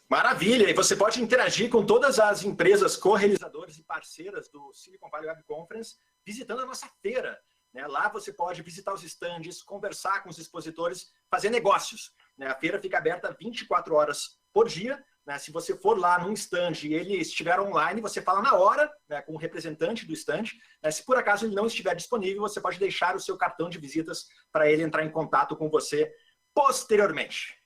Maravilha! E você pode interagir com todas as empresas co-realizadoras e parceiras do Silicon Valley Web Conference visitando a nossa feira. Lá você pode visitar os estandes, conversar com os expositores, fazer negócios. A feira fica aberta 24 horas por dia. Se você for lá num stand e ele estiver online, você fala na hora com o representante do stand. Se por acaso ele não estiver disponível, você pode deixar o seu cartão de visitas para ele entrar em contato com você posteriormente.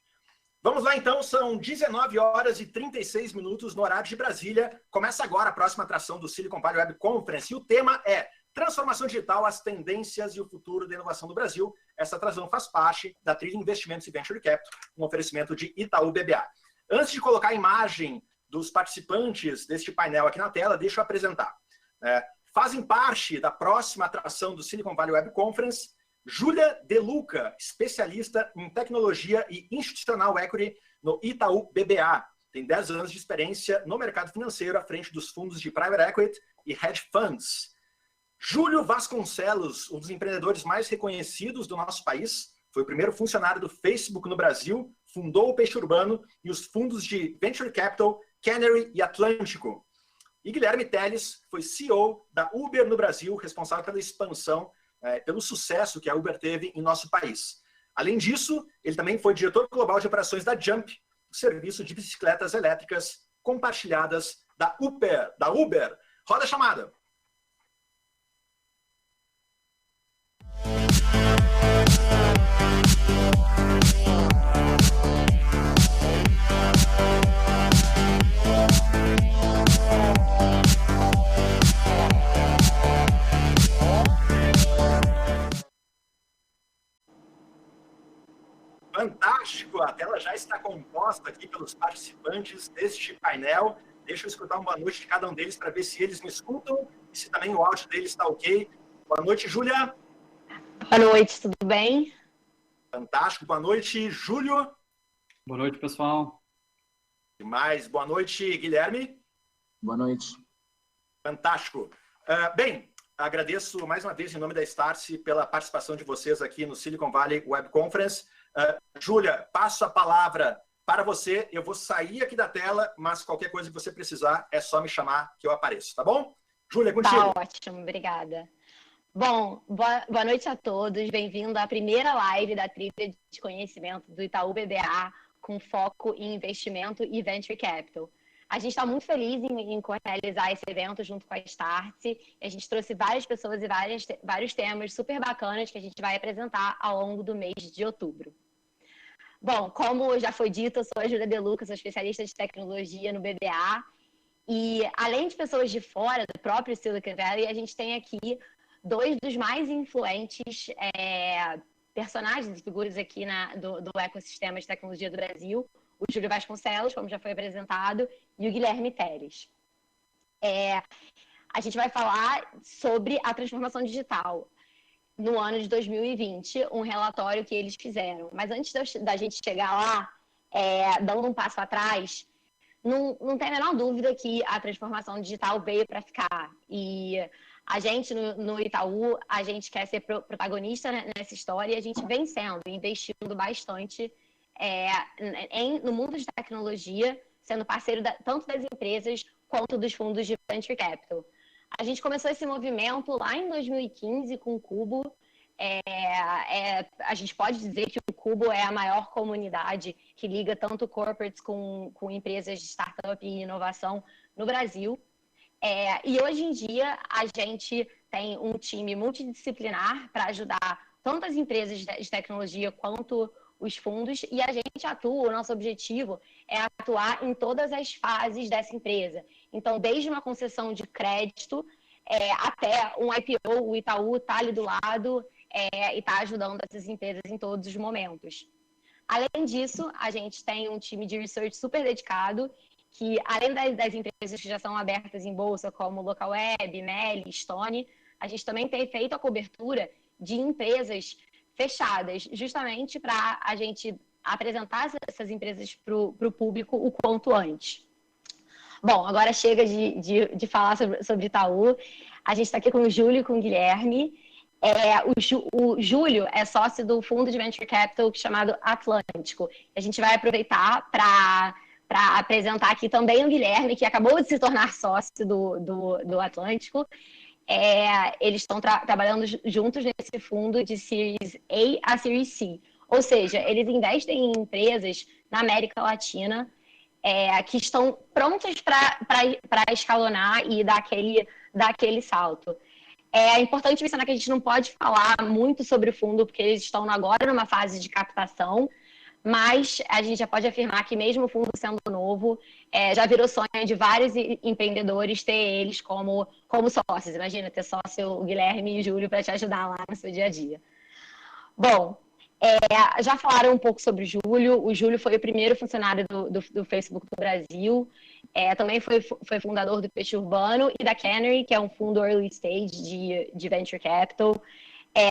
Vamos lá, então. São 19 horas e 36 minutos no horário de Brasília. Começa agora a próxima atração do Silicon Valley Web Conference. E o tema é Transformação Digital, as tendências e o futuro da inovação no Brasil. Essa atração faz parte da trilha Investimentos e Venture Capital, um oferecimento de Itaú BBA. Antes de colocar a imagem dos participantes deste painel aqui na tela, deixa eu apresentar. Fazem parte da próxima atração do Silicon Valley Web Conference Júlia De Luca, especialista em tecnologia e institutional equity no Itaú BBA. Tem 10 anos de experiência no mercado financeiro à frente dos fundos de private equity e hedge funds. Júlio Vasconcelos, um dos empreendedores mais reconhecidos do nosso país, foi o primeiro funcionário do Facebook no Brasil, fundou o Peixe Urbano e os fundos de Venture Capital, Canary e Atlântico. E Guilherme Teles foi CEO da Uber no Brasil, responsável pela expansão, pelo sucesso que a Uber teve em nosso país. Além disso, ele também foi diretor global de operações da Jump, o serviço de bicicletas elétricas compartilhadas da Uber. Roda a chamada. Fantástico! A tela já está composta aqui pelos participantes deste painel. Deixa eu escutar uma boa noite de cada um deles para ver se eles me escutam e se também o áudio deles está ok. Boa noite, Júlia. Boa noite, tudo bem? Fantástico. Boa noite, Júlio. Boa noite, pessoal. Demais. Boa noite, Guilherme. Boa noite. Fantástico. Bem, agradeço mais uma vez em nome da Startse pela participação de vocês aqui no Silicon Valley Web Conference. Júlia, passo a palavra para você. Eu vou sair aqui da tela, mas qualquer coisa que você precisar é só me chamar que eu apareço, tá bom? Júlia, contigo. Tá ótimo, obrigada. Bom, boa noite a todos. Bem-vindo à primeira live da trilha de conhecimento do Itaú BBA com foco em investimento e venture capital. A gente está muito feliz em realizar esse evento junto com a Startse. A gente trouxe várias pessoas e vários temas super bacanas que a gente vai apresentar ao longo do mês de outubro. Bom, como já foi dito, eu sou a Júlia De Luca, sou especialista de tecnologia no BBA. E além de pessoas de fora do próprio Silicon Valley, a gente tem aqui dois dos mais influentes personagens e figuras aqui do ecossistema de tecnologia do Brasil, o Júlio Vasconcelos, como já foi apresentado, e o Guilherme Teles. A gente vai falar sobre a transformação digital no ano de 2020, um relatório que eles fizeram. Mas antes da gente chegar lá, dando um passo atrás, não tem a menor dúvida que a transformação digital veio para ficar. E a gente, no Itaú, a gente quer ser protagonista nessa história e a gente vem sendo, investindo bastante no mundo de tecnologia, sendo parceiro tanto das empresas quanto dos fundos de Venture Capital. A gente começou esse movimento lá em 2015 com o Cubo. A gente pode dizer que o Cubo é a maior comunidade que liga tanto corporates com empresas de startup e inovação no Brasil. E hoje em dia a gente tem um time multidisciplinar para ajudar tanto as empresas de tecnologia quanto os fundos, e a gente atua, o nosso objetivo é atuar em todas as fases dessa empresa. Então, desde uma concessão de crédito até um IPO, o Itaú está ali do lado e está ajudando essas empresas em todos os momentos. Além disso, a gente tem um time de research super dedicado, que além das empresas que já são abertas em bolsa, como Localweb, Meli, Stone, a gente também tem feito a cobertura de empresas fechadas, justamente para a gente apresentar essas empresas para o público o quanto antes. Bom, agora chega de falar sobre Itaú. A gente está aqui com o Júlio e com o Guilherme. O Júlio é sócio do fundo de Venture Capital chamado Atlântico. A gente vai aproveitar para para apresentar aqui também o Guilherme, que acabou de se tornar sócio do Atlântico. Eles estão trabalhando juntos nesse fundo de Series A Series C. Ou seja, eles investem em empresas na América Latina que estão prontas para escalonar e dar aquele salto. É importante mencionar que a gente não pode falar muito sobre o fundo, porque eles estão agora numa fase de captação, mas a gente já pode afirmar que mesmo o fundo sendo novo, já virou sonho de vários empreendedores ter eles como sócios. Imagina ter sócio o Guilherme e o Júlio para te ajudar lá no seu dia a dia. Bom, já falaram um pouco sobre o Júlio. O Júlio foi o primeiro funcionário do Facebook do Brasil. Também foi fundador do Peixe Urbano e da Canary, que é um fundo early stage de venture capital.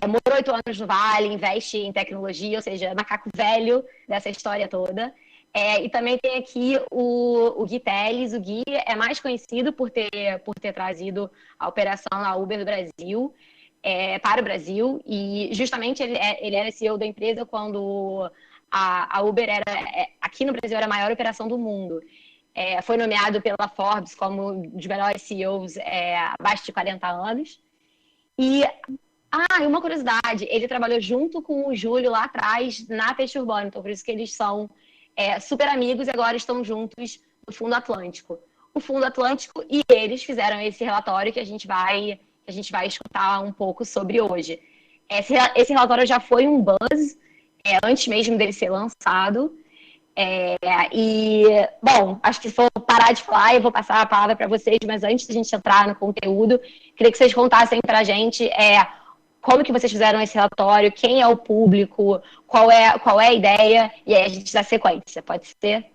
Morou 8 anos no Vale, investe em tecnologia, ou seja, macaco velho dessa história toda. E também tem aqui o Gui Telles. O Gui é mais conhecido por ter trazido a operação na Uber do Brasil para o Brasil, e justamente ele era CEO da empresa quando a Uber aqui no Brasil era a maior operação do mundo. Foi nomeado pela Forbes como um dos melhores CEOs abaixo de 40 anos. E uma curiosidade, ele trabalhou junto com o Júlio lá atrás na Peixe Urbano, então por isso que eles são super amigos e agora estão juntos no Fundo Atlântico. O Fundo Atlântico e eles fizeram esse relatório que a gente vai escutar um pouco sobre hoje. Esse relatório já foi um buzz antes mesmo dele ser lançado. Bom, acho que se for parar de falar, eu vou passar a palavra para vocês, mas antes de a gente entrar no conteúdo, queria que vocês contassem para a gente como que vocês fizeram esse relatório, quem é o público, qual é a ideia, e aí a gente dá sequência, pode ser?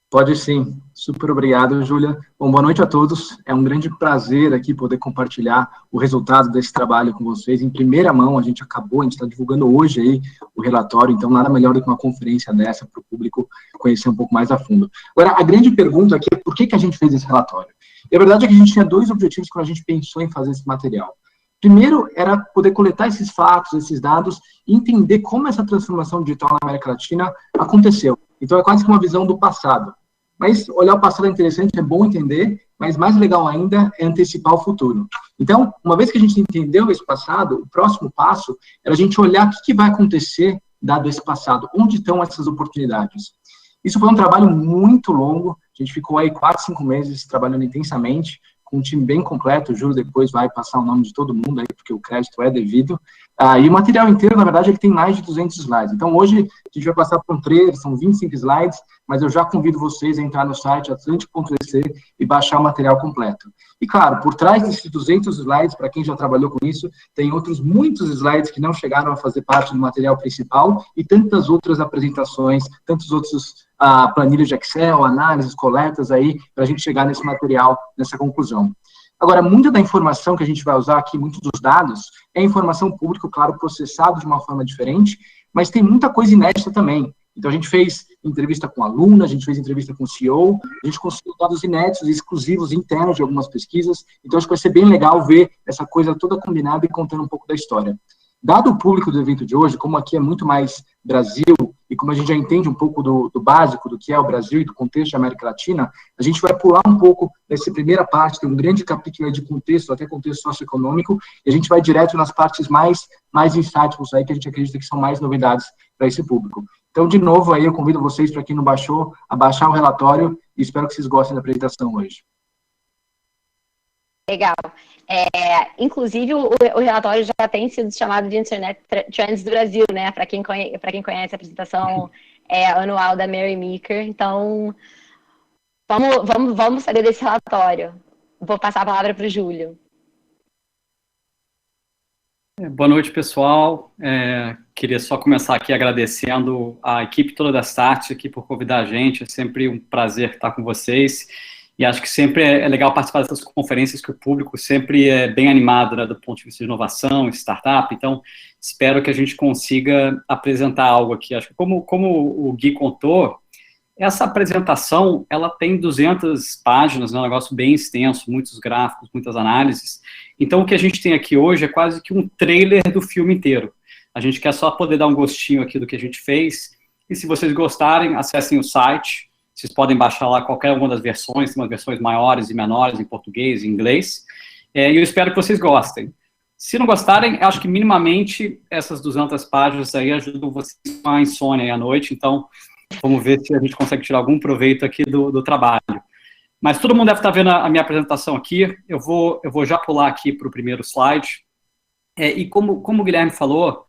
Pode sim. Super obrigado, Júlia. Bom, boa noite a todos. É um grande prazer aqui poder compartilhar o resultado desse trabalho com vocês. Em primeira mão, a gente está divulgando hoje aí o relatório, então nada melhor do que uma conferência dessa para o público conhecer um pouco mais a fundo. Agora, a grande pergunta aqui é por que a gente fez esse relatório? E a verdade é que a gente tinha 2 objetivos quando a gente pensou em fazer esse material. Primeiro, era poder coletar esses fatos, esses dados, e entender como essa transformação digital na América Latina aconteceu. Então, é quase que uma visão do passado. Mas olhar o passado é interessante, é bom entender, mas mais legal ainda é antecipar o futuro. Então, uma vez que a gente entendeu esse passado, o próximo passo era a gente olhar o que vai acontecer dado esse passado, onde estão essas oportunidades. Isso foi um trabalho muito longo, a gente ficou aí 4, 5 meses trabalhando intensamente, com um time bem completo. O Júlio depois vai passar o nome de todo mundo aí, porque o crédito é devido. E o material inteiro, na verdade, ele tem mais de 200 slides. Então, hoje, a gente vai passar por um trailer, são 25 slides, mas eu já convido vocês a entrar no site atlantic.vc e baixar o material completo. E, claro, por trás desses 200 slides, para quem já trabalhou com isso, tem outros muitos slides que não chegaram a fazer parte do material principal e tantas outras apresentações, tantos outros planilhas de Excel, análises, coletas aí, para a gente chegar nesse material, nessa conclusão. Agora, muita da informação que a gente vai usar aqui, muitos dos dados, é informação pública, claro, processado de uma forma diferente, mas tem muita coisa inédita também. Então, a gente fez entrevista com aluno, a gente fez entrevista com o CEO, a gente conseguiu dados inéditos, exclusivos, internos de algumas pesquisas. Então, acho que vai ser bem legal ver essa coisa toda combinada e contando um pouco da história. Dado o público do evento de hoje, como aqui é muito mais Brasil, e como a gente já entende um pouco do básico do que é o Brasil e do contexto da América Latina, a gente vai pular um pouco dessa primeira parte, tem um grande capítulo de contexto, até contexto socioeconômico, e a gente vai direto nas partes mais insightfuls aí, que a gente acredita que são mais novidades para esse público. Então, de novo, aí eu convido vocês, para quem não baixou, a baixar o relatório, e espero que vocês gostem da apresentação hoje. Legal. Inclusive, o relatório já tem sido chamado de Internet Trends do Brasil, né? Para quem conhece a apresentação anual da Mary Meeker. Então, vamos saber desse relatório. Vou passar a palavra para o Júlio. Boa noite, pessoal. Queria só começar aqui agradecendo a equipe toda da Start aqui por convidar a gente. É sempre um prazer estar com vocês. E acho que sempre é legal participar dessas conferências que o público sempre é bem animado, né, do ponto de vista de inovação e startup. Então, espero que a gente consiga apresentar algo aqui. Acho que como o Gui contou, essa apresentação, ela tem 200 páginas, né, um negócio bem extenso, muitos gráficos, muitas análises. Então, o que a gente tem aqui hoje é quase que um trailer do filme inteiro. A gente quer só poder dar um gostinho aqui do que a gente fez. E se vocês gostarem, acessem o site. Vocês podem baixar lá qualquer uma das versões, tem umas versões maiores e menores em português e inglês, e eu espero que vocês gostem. Se não gostarem, acho que minimamente essas 200 páginas aí ajudam vocês com a insônia aí à noite, então vamos ver se a gente consegue tirar algum proveito aqui do trabalho. Mas todo mundo deve estar vendo a minha apresentação aqui, eu vou já pular aqui para o primeiro slide, e como o Guilherme falou,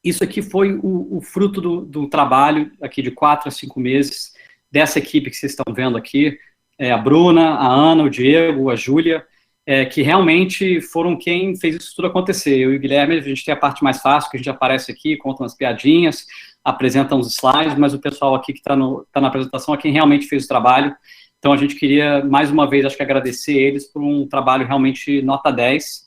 isso aqui foi o fruto do trabalho aqui de 4 a 5 meses dessa equipe que vocês estão vendo aqui, a Bruna, a Ana, o Diego, a Júlia, que realmente foram quem fez isso tudo acontecer. Eu e o Guilherme, a gente tem a parte mais fácil, que a gente aparece aqui, conta umas piadinhas, apresenta uns slides, mas o pessoal aqui que está na apresentação é quem realmente fez o trabalho. Então, a gente queria, mais uma vez, acho que agradecer eles por um trabalho realmente nota 10.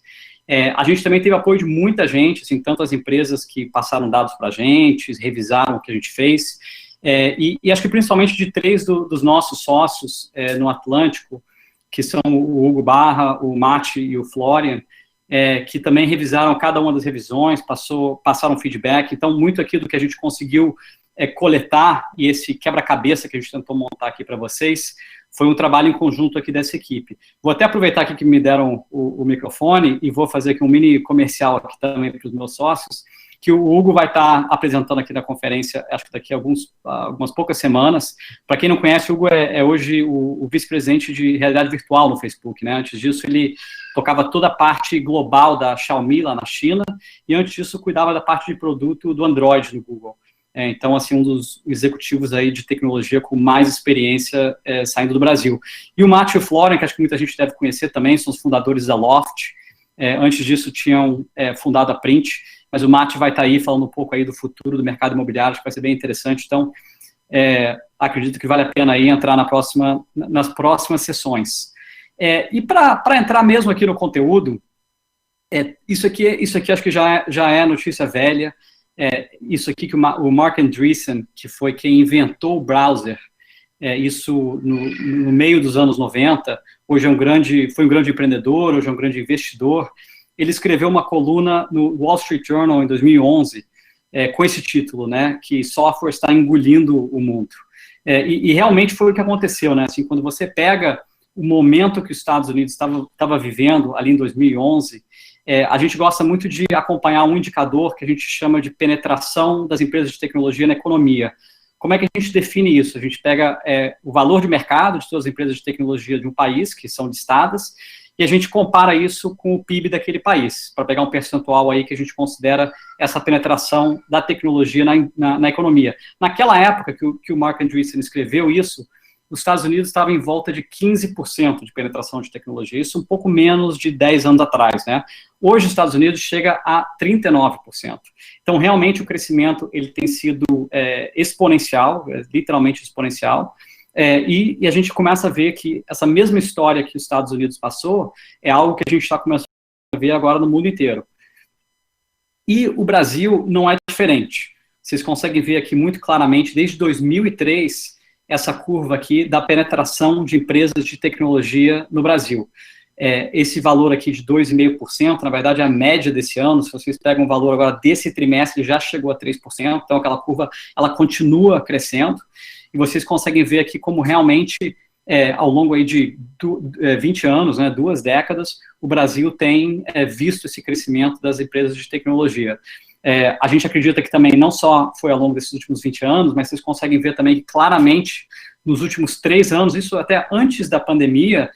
A gente também teve apoio de muita gente, assim, tantas empresas que passaram dados para a gente, revisaram o que a gente fez, e acho que principalmente de 3 dos nossos sócios no Atlântico, que são o Hugo Barra, o Mate e o Florian, que também revisaram cada uma das revisões, passaram feedback. Então, muito aqui do que a gente conseguiu coletar, e esse quebra-cabeça que a gente tentou montar aqui para vocês, foi um trabalho em conjunto aqui dessa equipe. Vou até aproveitar aqui que me deram o microfone, e vou fazer aqui um mini comercial aqui também para os meus sócios, que o Hugo vai estar apresentando aqui na conferência, acho que daqui a algumas poucas semanas. Para quem não conhece, o Hugo é hoje o vice-presidente de realidade virtual no Facebook, né? Antes disso, ele tocava toda a parte global da Xiaomi lá na China, e antes disso, cuidava da parte de produto do Android no Google. Então, assim, um dos executivos aí de tecnologia com mais experiência saindo do Brasil. E o Matt e o Florian, que acho que muita gente deve conhecer também, são os fundadores da Loft. Antes disso, tinham fundado a Print, mas o Matt vai estar aí falando um pouco aí do futuro do mercado imobiliário, acho que vai ser bem interessante. Então, acredito que vale a pena aí entrar nas próximas sessões. E para entrar mesmo aqui no conteúdo, isso aqui acho que já é notícia velha. Isso aqui que o Mark Andreessen, que foi quem inventou o browser, isso no meio dos anos 90, hoje foi um grande empreendedor, hoje é um grande investidor. Ele escreveu uma coluna no Wall Street Journal em 2011, com esse título, né, que software está engolindo o mundo. E realmente foi o que aconteceu, né, assim, quando você pega o momento que os Estados Unidos estava vivendo ali em 2011, a gente gosta muito de acompanhar um indicador que a gente chama de penetração das empresas de tecnologia na economia. Como é que a gente define isso? A gente pega o valor de mercado de todas as empresas de tecnologia de um país, que são listadas, e a gente compara isso com o PIB daquele país, para pegar um percentual aí que a gente considera essa penetração da tecnologia na economia. Naquela época que o Mark Andreessen escreveu isso, os Estados Unidos estavam em volta de 15% de penetração de tecnologia, isso um pouco menos de 10 anos atrás, né? Hoje os Estados Unidos chega a 39%. Então, realmente, o crescimento ele tem sido exponencial, literalmente exponencial, e a gente começa a ver que essa mesma história que os Estados Unidos passou é algo que a gente está começando a ver agora no mundo inteiro. E o Brasil não é diferente. Vocês conseguem ver aqui muito claramente, desde 2003, essa curva aqui da penetração de empresas de tecnologia no Brasil. Esse valor aqui de 2,5%, na verdade, é a média desse ano. Se vocês pegam o valor agora desse trimestre, já chegou a 3%, então aquela curva, ela continua crescendo, e vocês conseguem ver aqui como realmente, ao longo aí de 20 anos, né, 2 décadas, o Brasil tem visto esse crescimento das empresas de tecnologia. A gente acredita que também não só foi ao longo desses últimos 20 anos, mas vocês conseguem ver também que claramente, nos últimos 3 anos, isso até antes da pandemia,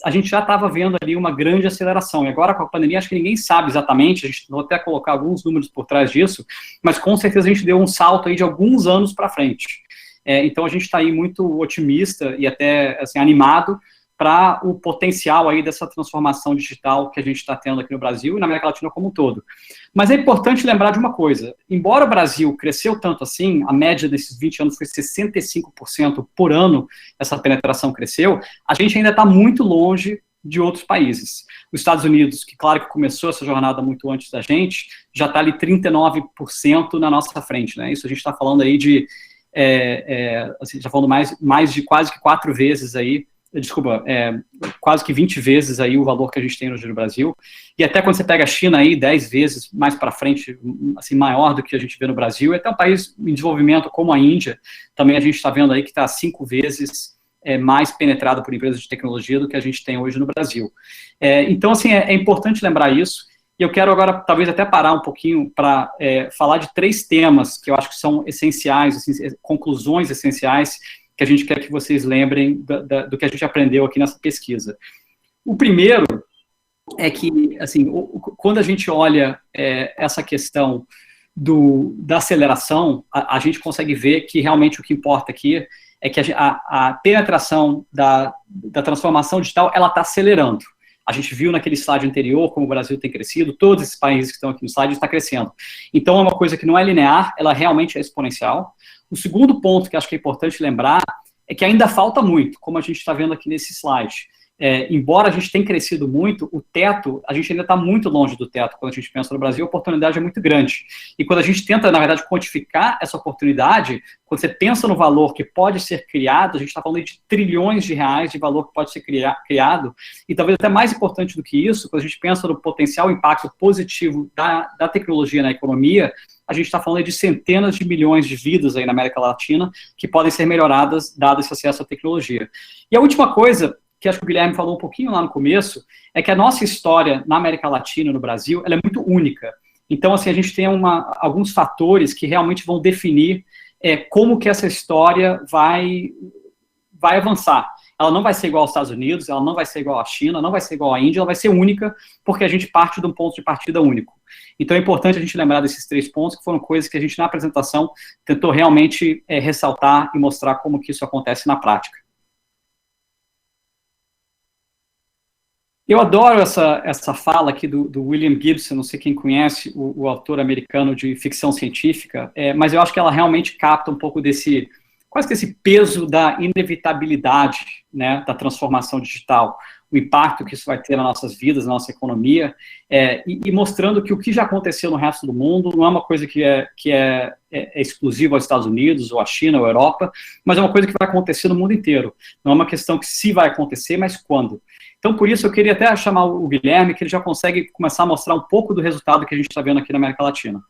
a gente já estava vendo ali uma grande aceleração. E agora, com a pandemia, acho que ninguém sabe exatamente, a gente vai até colocar alguns números por trás disso, mas com certeza a gente deu um salto aí de alguns anos para frente. Então, a gente está aí muito otimista e até assim, animado para o potencial aí dessa transformação digital que a gente está tendo aqui no Brasil e na América Latina como um todo. Mas é importante lembrar de uma coisa, embora o Brasil cresceu tanto assim, a média desses 20 anos foi 65% por ano, essa penetração cresceu, a gente ainda está muito longe de outros países. Os Estados Unidos, que claro que começou essa jornada muito antes da gente, já está ali 39% na nossa frente, né? Isso a gente está falando aí de, assim, já falando mais de quase que 4 vezes aí quase que 20 vezes aí o valor que a gente tem hoje no Brasil, e até quando você pega a China aí, 10 vezes mais para frente, assim, maior do que a gente vê no Brasil, e até um país em desenvolvimento como a Índia, também a gente está vendo aí que está 5 vezes mais penetrado por empresas de tecnologia do que a gente tem hoje no Brasil. Então, assim, é importante lembrar isso, e eu quero agora, talvez, até parar um pouquinho para falar de 3 temas que eu acho que são essenciais, assim, conclusões essenciais, que a gente quer que vocês lembrem do que a gente aprendeu aqui nessa pesquisa. O primeiro é que, assim, quando a gente olha essa questão da aceleração, a gente consegue ver que realmente o que importa aqui é que a penetração da transformação digital, ela está acelerando. A gente viu naquele slide anterior como o Brasil tem crescido, todos esses países que estão aqui no slide estão crescendo. Então, é uma coisa que não é linear, ela realmente é exponencial. O segundo ponto que acho que é importante lembrar é que ainda falta muito, como a gente está vendo aqui nesse slide. Embora a gente tenha crescido muito, o teto, a gente ainda está muito longe do teto. Quando a gente pensa no Brasil, a oportunidade é muito grande. E quando a gente tenta, na verdade, quantificar essa oportunidade, quando você pensa no valor que pode ser criado, a gente está falando de trilhões de reais de valor que pode ser criado, e talvez até mais importante do que isso, quando a gente pensa no potencial impacto positivo da tecnologia na economia, a gente está falando de centenas de milhões de vidas aí na América Latina que podem ser melhoradas dado esse acesso à tecnologia. E a última coisa, que acho que o Guilherme falou um pouquinho lá no começo, é que a nossa história na América Latina, no Brasil, ela é muito única. Então, assim, a gente tem alguns fatores que realmente vão definir como que essa história vai avançar. Ela não vai ser igual aos Estados Unidos, ela não vai ser igual à China, não vai ser igual à Índia, ela vai ser única, porque a gente parte de um ponto de partida único. Então, é importante a gente lembrar desses 3 pontos, que foram coisas que a gente, na apresentação, tentou realmente ressaltar e mostrar como que isso acontece na prática. Eu adoro essa fala aqui do William Gibson, não sei quem conhece, o autor americano de ficção científica, mas eu acho que ela realmente capta um pouco quase que esse peso da inevitabilidade, né, da transformação digital, o impacto que isso vai ter nas nossas vidas, na nossa economia, e mostrando que o que já aconteceu no resto do mundo não é uma coisa que é exclusiva aos Estados Unidos, ou à China, ou à Europa, mas é uma coisa que vai acontecer no mundo inteiro. Não é uma questão que se vai acontecer, mas quando. Então, por isso, eu queria até chamar o Guilherme, que ele já consegue começar a mostrar um pouco do resultado que a gente está vendo aqui na América Latina.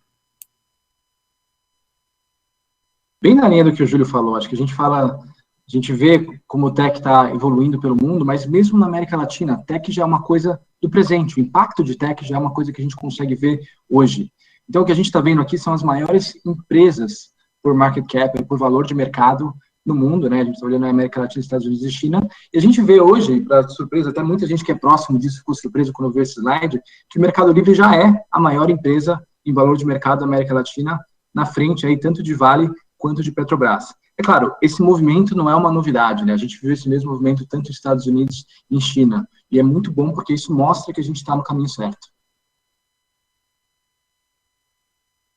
Bem na linha do que o Júlio falou, acho que a gente vê como o tech está evoluindo pelo mundo, mas mesmo na América Latina, tech já é uma coisa do presente, o impacto de tech já é uma coisa que a gente consegue ver hoje. Então, o que a gente está vendo aqui são as maiores empresas por market cap, por valor de mercado no mundo, né? A gente está olhando na América Latina, Estados Unidos e China, e a gente vê hoje, para surpresa, até muita gente que é próximo disso ficou surpreso quando viu esse slide, que o Mercado Livre já é a maior empresa em valor de mercado da América Latina, na frente aí, tanto de Vale quanto de Petrobras. É claro, esse movimento não é uma novidade, né? A gente viu esse mesmo movimento tanto nos Estados Unidos e em China, e é muito bom porque isso mostra que a gente está no caminho certo.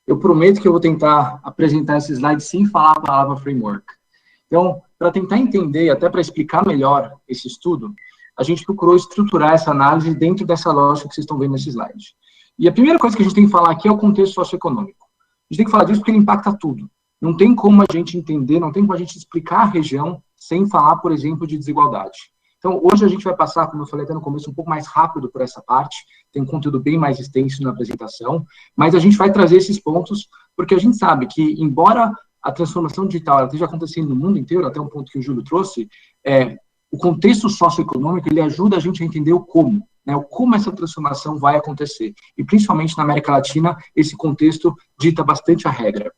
Eu prometo que eu vou tentar apresentar esse slide sem falar a palavra framework. Então, para tentar entender, até para explicar melhor esse estudo, a gente procurou estruturar essa análise dentro dessa lógica que vocês estão vendo nesse slide. E a primeira coisa que a gente tem que falar aqui é o contexto socioeconômico. A gente tem que falar disso porque ele impacta tudo. Não tem como a gente entender, não tem como a gente explicar a região sem falar, por exemplo, de desigualdade. Então, hoje a gente vai passar, como eu falei até no começo, um pouco mais rápido por essa parte, tem um conteúdo bem mais extenso na apresentação, mas a gente vai trazer esses pontos, porque a gente sabe que, embora a transformação digital ela esteja acontecendo no mundo inteiro, até um ponto que o Júlio trouxe, o contexto socioeconômico, ele ajuda a gente a entender o como, né, o como essa transformação vai acontecer. E, principalmente na América Latina, esse contexto dita bastante a regra.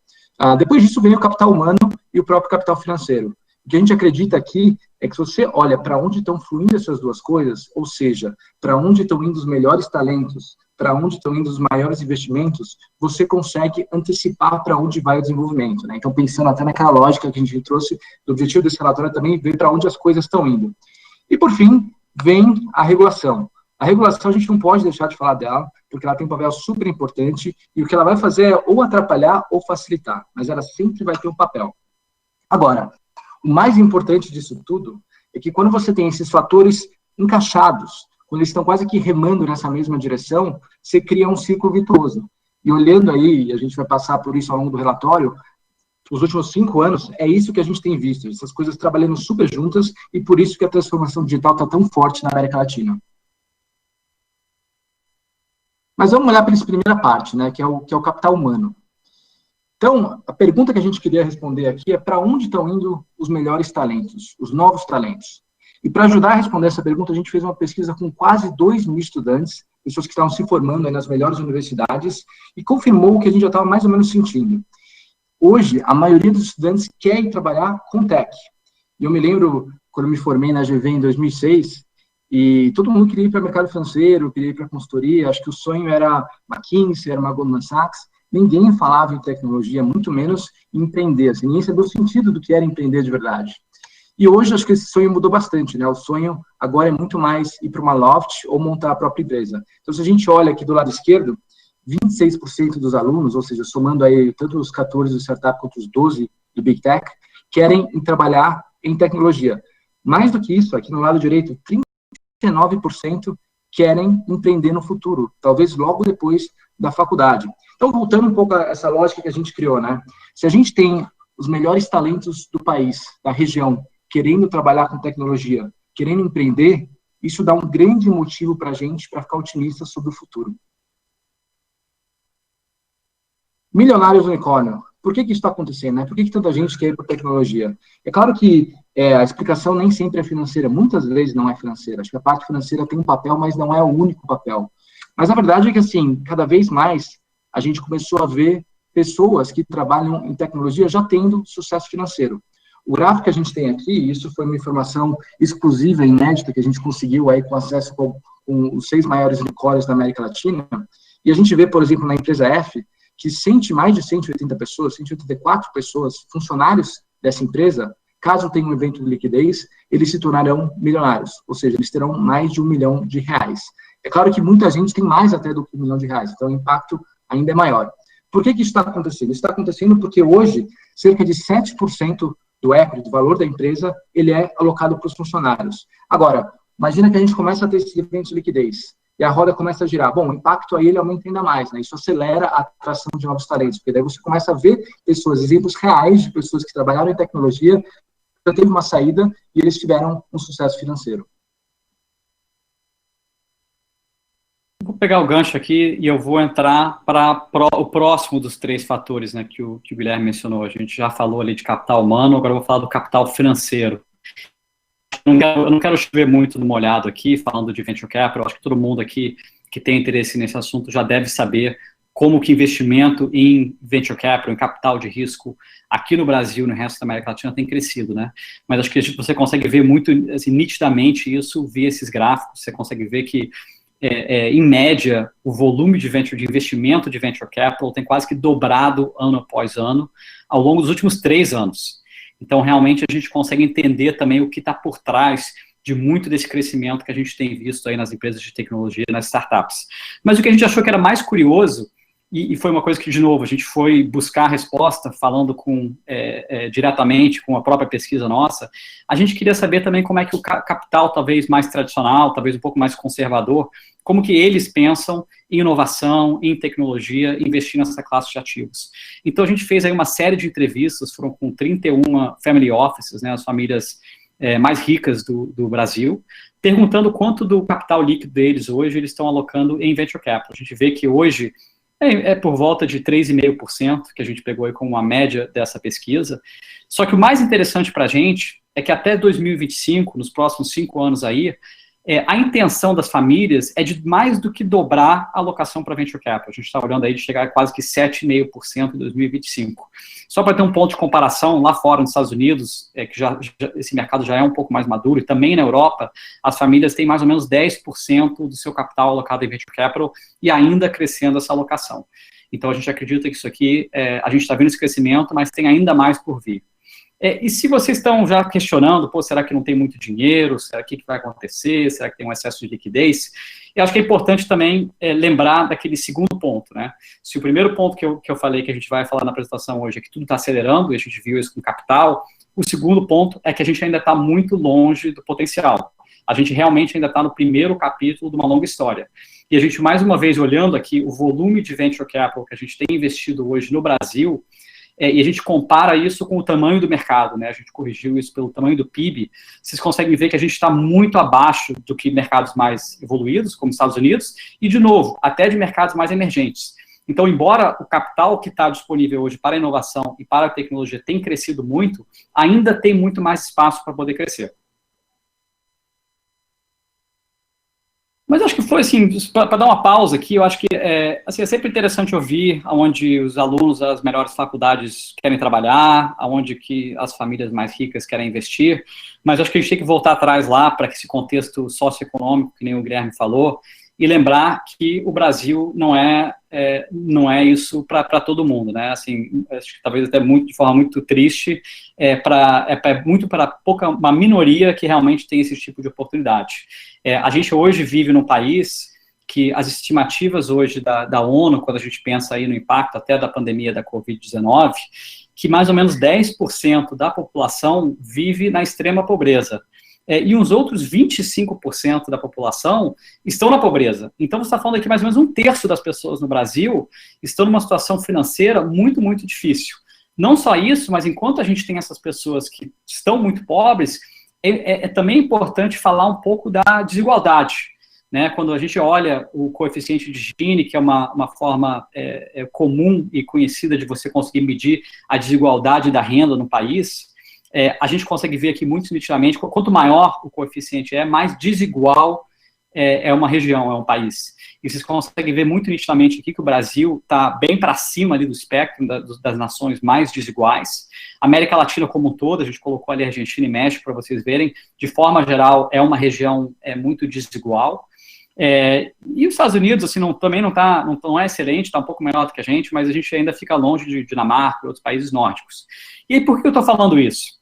Depois disso vem o capital humano e o próprio capital financeiro. O que a gente acredita aqui é que se você olha para onde estão fluindo essas duas coisas, ou seja, para onde estão indo os melhores talentos, para onde estão indo os maiores investimentos, você consegue antecipar para onde vai o desenvolvimento, né? Então, pensando até naquela lógica que a gente trouxe, o objetivo desse relatório é também ver para onde as coisas estão indo. E, por fim, vem a regulação. A regulação, a gente não pode deixar de falar dela, porque ela tem um papel super importante, e o que ela vai fazer é ou atrapalhar ou facilitar, mas ela sempre vai ter um papel. Agora, o mais importante disso tudo é que quando você tem esses fatores encaixados, quando eles estão quase que remando nessa mesma direção, você cria um ciclo virtuoso. E olhando aí, a gente vai passar por isso ao longo do relatório, os últimos 5 anos, é isso que a gente tem visto, essas coisas trabalhando super juntas, e por isso que a transformação digital está tão forte na América Latina. Mas vamos olhar para essa primeira parte, né, que é o capital humano. Então, a pergunta que a gente queria responder aqui é para onde estão indo os melhores talentos, os novos talentos? E para ajudar a responder essa pergunta, a gente fez uma pesquisa com quase 2.000 estudantes, pessoas que estavam se formando aí nas melhores universidades, e confirmou o que a gente já estava mais ou menos sentindo. Hoje, a maioria dos estudantes quer ir trabalhar com tech. E eu me lembro, quando eu me formei na GV em 2006, e todo mundo queria ir para o mercado financeiro, queria ir para a consultoria, acho que o sonho era McKinsey, era uma Goldman Sachs, ninguém falava em tecnologia, muito menos em empreender, assim, ninguém sabia o sentido do que era empreender de verdade. E hoje, acho que esse sonho mudou bastante, né? O sonho agora é muito mais ir para uma loft ou montar a própria empresa. Então, se a gente olha aqui do lado esquerdo, 26% dos alunos, ou seja, somando aí tanto os 14 do startup quanto os 12 do Big Tech, querem trabalhar em tecnologia. Mais do que isso, aqui no lado direito, 39% querem empreender no futuro, talvez logo depois da faculdade. Então, voltando um pouco a essa lógica que a gente criou, né? Se a gente tem os melhores talentos do país, da região, querendo trabalhar com tecnologia, querendo empreender, isso dá um grande motivo para a gente para ficar otimista sobre o futuro. Milionários no unicórnio. Por que isso está acontecendo, né? Por que tanta gente quer ir para tecnologia? É claro que a explicação nem sempre é financeira, muitas vezes não é financeira. Acho que a parte financeira tem um papel, mas não é o único papel. Mas a verdade é que, assim, cada vez mais a gente começou a ver pessoas que trabalham em tecnologia já tendo sucesso financeiro. O gráfico que a gente tem aqui, isso foi uma informação exclusiva e inédita que a gente conseguiu aí com acesso com os 6 maiores unicórnios da América Latina, e a gente vê, por exemplo, na empresa F, que mais de 180 pessoas, 184 pessoas, funcionários dessa empresa, caso tenha um evento de liquidez, eles se tornarão milionários, ou seja, eles terão mais de R$1 milhão. É claro que muita gente tem mais até do que R$1 milhão, então o impacto ainda é maior. Por que isso está acontecendo? Isso está acontecendo porque hoje, cerca de 7% do equity, do valor da empresa, ele é alocado para os funcionários. Agora, imagina que a gente começa a ter esses eventos de liquidez, e a roda começa a girar. Bom, o impacto aí ele aumenta ainda mais, né? Isso acelera a atração de novos talentos, porque daí você começa a ver pessoas, exemplos reais de pessoas que trabalharam em tecnologia, já teve uma saída e eles tiveram um sucesso financeiro. Vou pegar o gancho aqui e eu vou entrar para o próximo dos 3 fatores, né, que o Guilherme mencionou. A gente já falou ali de capital humano, agora eu vou falar do capital financeiro. Eu não quero chover muito no molhado aqui, falando de venture capital. Eu acho que todo mundo aqui que tem interesse nesse assunto já deve saber como que investimento em venture capital, em capital de risco, aqui no Brasil e no resto da América Latina tem crescido, né? Mas acho que você consegue ver muito, assim, nitidamente isso, via esses gráficos, você consegue ver que, em média, o volume de investimento de venture capital tem quase que dobrado ano após ano, ao longo dos últimos 3 anos. Então, realmente, a gente consegue entender também o que está por trás de muito desse crescimento que a gente tem visto aí nas empresas de tecnologia, nas startups. Mas o que a gente achou que era mais curioso, e foi uma coisa que, de novo, a gente foi buscar a resposta, falando diretamente com a própria pesquisa nossa, a gente queria saber também como é que o capital, talvez mais tradicional, talvez um pouco mais conservador, como que eles pensam em inovação, em tecnologia, investir nessa classe de ativos. Então, a gente fez aí uma série de entrevistas, foram com 31 family offices, né, as famílias mais ricas do Brasil, perguntando quanto do capital líquido deles hoje eles estão alocando em venture capital. A gente vê que hoje por volta de 3,5%, que a gente pegou aí como uma média dessa pesquisa. Só que o mais interessante para a gente é que até 2025, nos próximos 5 anos aí, a intenção das famílias é de mais do que dobrar a alocação para venture capital. A gente está olhando aí de chegar a quase que 7,5% em 2025. Só para ter um ponto de comparação, lá fora, nos Estados Unidos, que esse mercado já é um pouco mais maduro, e também na Europa, as famílias têm mais ou menos 10% do seu capital alocado em venture capital e ainda crescendo essa alocação. Então, a gente acredita que isso aqui, a gente está vendo esse crescimento, mas tem ainda mais por vir. E se vocês estão já questionando, será que não tem muito dinheiro? Será que vai acontecer? Será que tem um excesso de liquidez? Eu acho que é importante também lembrar daquele segundo ponto, né? Se o primeiro ponto que eu falei, que a gente vai falar na apresentação hoje, é que tudo está acelerando, e a gente viu isso com capital, o segundo ponto é que a gente ainda está muito longe do potencial. A gente realmente ainda está no primeiro capítulo de uma longa história. E a gente, mais uma vez, olhando aqui o volume de venture capital que a gente tem investido hoje no Brasil, e a gente compara isso com o tamanho do mercado, né? A gente corrigiu isso pelo tamanho do PIB, vocês conseguem ver que a gente está muito abaixo do que mercados mais evoluídos, como Estados Unidos, e, de novo, até de mercados mais emergentes. Então, embora o capital que está disponível hoje para a inovação e para a tecnologia tenha crescido muito, ainda tem muito mais espaço para poder crescer. Mas acho que foi assim, para dar uma pausa aqui, eu acho que assim, é sempre interessante ouvir aonde os alunos das melhores faculdades querem trabalhar, aonde que as famílias mais ricas querem investir, mas acho que a gente tem que voltar atrás lá para esse contexto socioeconômico, que nem o Guilherme falou, e lembrar que o Brasil não é isso para todo mundo, né? Assim, acho que talvez até de forma muito triste, muito para uma minoria que realmente tem esse tipo de oportunidade. A gente hoje vive num país que as estimativas hoje da ONU, quando a gente pensa aí no impacto até da pandemia da Covid-19, que mais ou menos 10% da população vive na extrema pobreza. E uns outros 25% da população estão na pobreza. Então, você está falando aqui mais ou menos 1/3 das pessoas no Brasil estão numa situação financeira muito, muito difícil. Não só isso, mas enquanto a gente tem essas pessoas que estão muito pobres, é também importante falar um pouco da desigualdade, né? Quando a gente olha o coeficiente de Gini, que é uma forma comum e conhecida de você conseguir medir a desigualdade da renda no país, a gente consegue ver aqui muito nitidamente, quanto maior o coeficiente mais desigual é uma região, é um país. E vocês conseguem ver muito nitidamente aqui que o Brasil está bem para cima ali do espectro das nações mais desiguais. A América Latina como um todo, a gente colocou ali Argentina e México para vocês verem, de forma geral, é uma região muito desigual. E os Estados Unidos, assim, também não é excelente, está um pouco melhor do que a gente, mas a gente ainda fica longe de Dinamarca e outros países nórdicos. E aí, por que eu estou falando isso?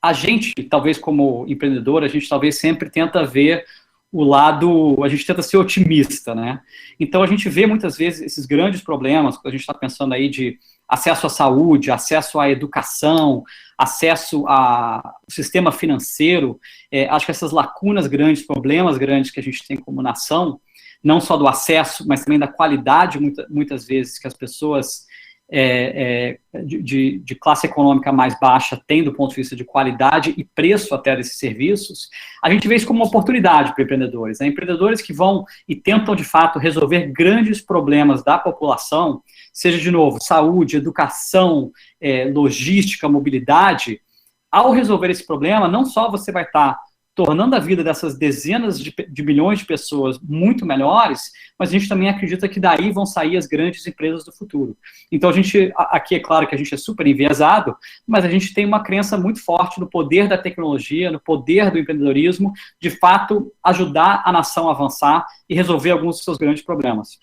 A gente, talvez como empreendedor, a gente talvez sempre tenta ver o lado, a gente tenta ser otimista, né? Então a gente vê muitas vezes esses grandes problemas, quando a gente está pensando aí de acesso à saúde, acesso à educação, acesso ao sistema financeiro, acho que essas lacunas grandes, problemas grandes que a gente tem como nação, não só do acesso, mas também da qualidade, muitas vezes, que as pessoas de classe econômica mais baixa tem do ponto de vista de qualidade e preço até desses serviços, a gente vê isso como uma oportunidade para empreendedores, né? Empreendedores que vão e tentam, de fato, resolver grandes problemas da população, seja, de novo, saúde, educação, logística, mobilidade. Ao resolver esse problema, não só você vai estar tornando a vida dessas dezenas de milhões de pessoas muito melhores, mas a gente também acredita que daí vão sair as grandes empresas do futuro. Então, aqui é claro que a gente é super enviesado, mas a gente tem uma crença muito forte no poder da tecnologia, no poder do empreendedorismo, de fato, ajudar a nação a avançar e resolver alguns dos seus grandes problemas.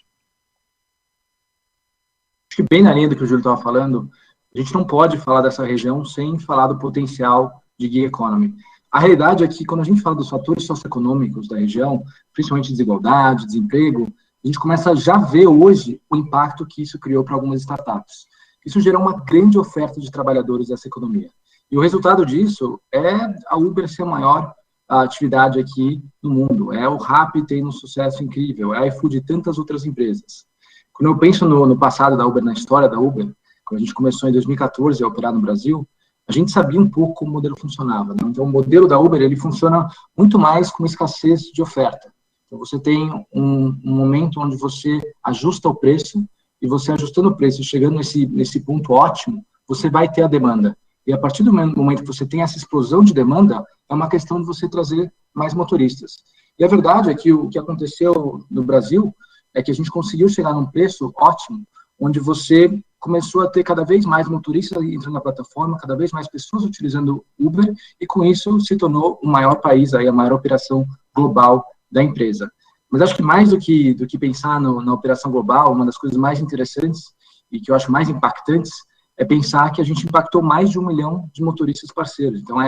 Acho que bem na linha do que o Júlio estava falando, a gente não pode falar dessa região sem falar do potencial de gig economy. A realidade é que, quando a gente fala dos fatores socioeconômicos da região, principalmente desigualdade, desemprego, a gente começa a já ver hoje o impacto que isso criou para algumas startups. Isso gerou uma grande oferta de trabalhadores dessa economia. E o resultado disso é a Uber ser a maior atividade aqui no mundo. O Rappi tem um sucesso incrível, a iFood e tantas outras empresas. Quando eu penso no passado da Uber, na história da Uber, quando a gente começou em 2014 a operar no Brasil, a gente sabia um pouco como o modelo funcionava, né? Então, o modelo da Uber, ele funciona muito mais com escassez de oferta. Então, você tem um momento onde você ajusta o preço, e você ajustando o preço, chegando nesse ponto ótimo, você vai ter a demanda. E a partir do momento que você tem essa explosão de demanda, é uma questão de você trazer mais motoristas. E a verdade é que o que aconteceu no Brasil é que a gente conseguiu chegar num preço ótimo, onde você começou a ter cada vez mais motoristas entrando na plataforma, cada vez mais pessoas utilizando Uber, e com isso se tornou o maior país, a maior operação global da empresa. Mas acho que mais do que pensar na operação global, uma das coisas mais interessantes e que eu acho mais impactantes é pensar que a gente impactou mais de 1 milhão de motoristas parceiros. Então,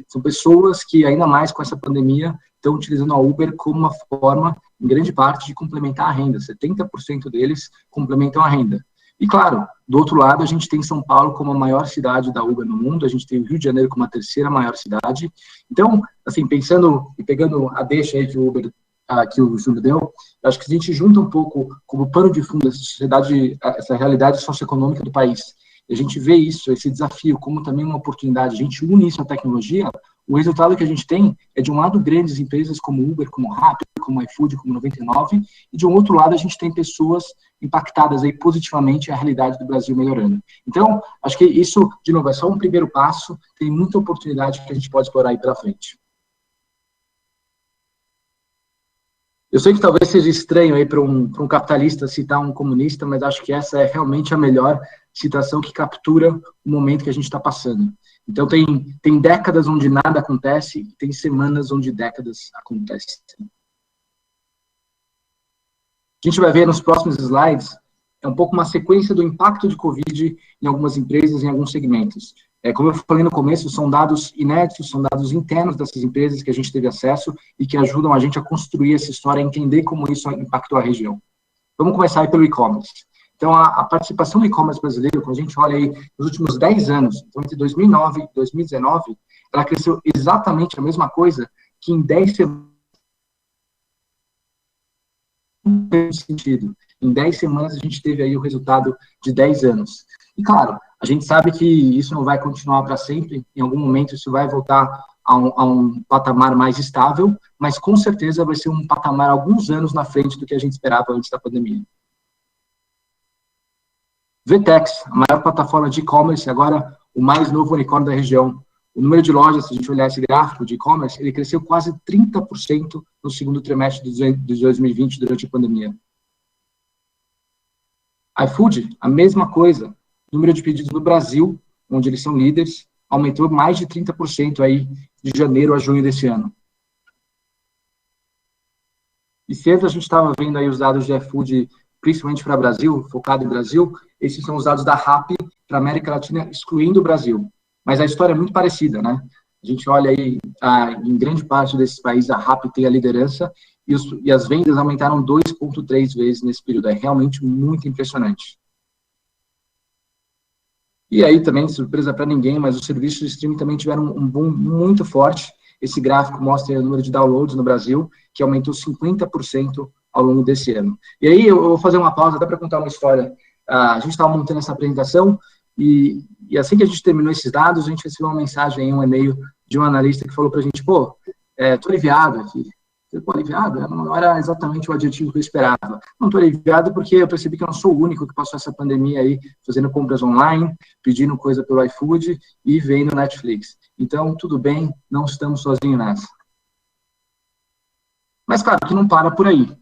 são pessoas que, ainda mais com essa pandemia, estão utilizando a Uber como uma forma, em grande parte, de complementar a renda. 70% deles complementam a renda. E, claro, do outro lado, a gente tem São Paulo como a maior cidade da Uber no mundo, a gente tem o Rio de Janeiro como a terceira maior cidade. Então, assim, pensando e pegando a deixa aí que o Uber que o Júlio deu, eu acho que a gente junta um pouco como pano de fundo essa sociedade, essa realidade socioeconômica do país. E a gente vê isso, esse desafio, como também uma oportunidade, a gente une isso à tecnologia, o resultado que a gente tem é, de um lado, grandes empresas como Uber, como Rappi, como iFood, como 99, e de um outro lado a gente tem pessoas impactadas aí positivamente a realidade do Brasil melhorando. Então, acho que isso, de novo, é só um primeiro passo, tem muita oportunidade que a gente pode explorar aí pela frente. Eu sei que talvez seja estranho aí para um capitalista citar um comunista, mas acho que essa é realmente a melhor citação que captura o momento que a gente está passando. Então, tem décadas onde nada acontece, e tem semanas onde décadas acontecem. A gente vai ver nos próximos slides, é um pouco uma sequência do impacto de Covid em algumas empresas, em alguns segmentos. Como eu falei no começo, são dados inéditos, são dados internos dessas empresas que a gente teve acesso e que ajudam a gente a construir essa história, a entender como isso impactou a região. Vamos começar aí pelo e-commerce. Então, a participação do e-commerce brasileiro, quando a gente olha aí nos últimos 10 anos, então entre 2009 e 2019, ela cresceu exatamente a mesma coisa que em 10 semanas. Não tem sentido. Em 10 semanas, a gente teve aí o resultado de 10 anos. E, claro, a gente sabe que isso não vai continuar para sempre, em algum momento isso vai voltar a um patamar mais estável, mas com certeza vai ser um patamar alguns anos na frente do que a gente esperava antes da pandemia. VTEX, a maior plataforma de e-commerce, agora o mais novo unicórnio da região. O número de lojas, se a gente olhar esse gráfico de e-commerce, ele cresceu quase 30% no segundo trimestre de 2020, durante a pandemia. iFood, a mesma coisa. O número de pedidos no Brasil, onde eles são líderes, aumentou mais de 30% aí de janeiro a junho desse ano. E cedo a gente estava vendo aí os dados de iFood, principalmente para o Brasil, focado em Brasil. Esses são os dados da Rappi para a América Latina, excluindo o Brasil. Mas a história é muito parecida, né? A gente olha aí, em grande parte desses países, a Rappi tem a liderança e as vendas aumentaram 2,3 vezes nesse período. É realmente muito impressionante. E aí também, surpresa para ninguém, mas os serviços de streaming também tiveram um boom muito forte. Esse gráfico mostra o número de downloads no Brasil, que aumentou 50% ao longo desse ano. E aí eu vou fazer uma pausa até para contar uma história. A gente estava montando essa apresentação e assim que a gente terminou esses dados, a gente recebeu uma mensagem, um e-mail de um analista que falou para a gente, tô aliviado aqui. Pô, aliviado? Não era exatamente o adjetivo que eu esperava. Não estou aliviado porque eu percebi que eu não sou o único que passou essa pandemia aí fazendo compras online, pedindo coisa pelo iFood e vendo Netflix. Então, tudo bem, não estamos sozinhos nessa. Mas, claro, que não para por aí.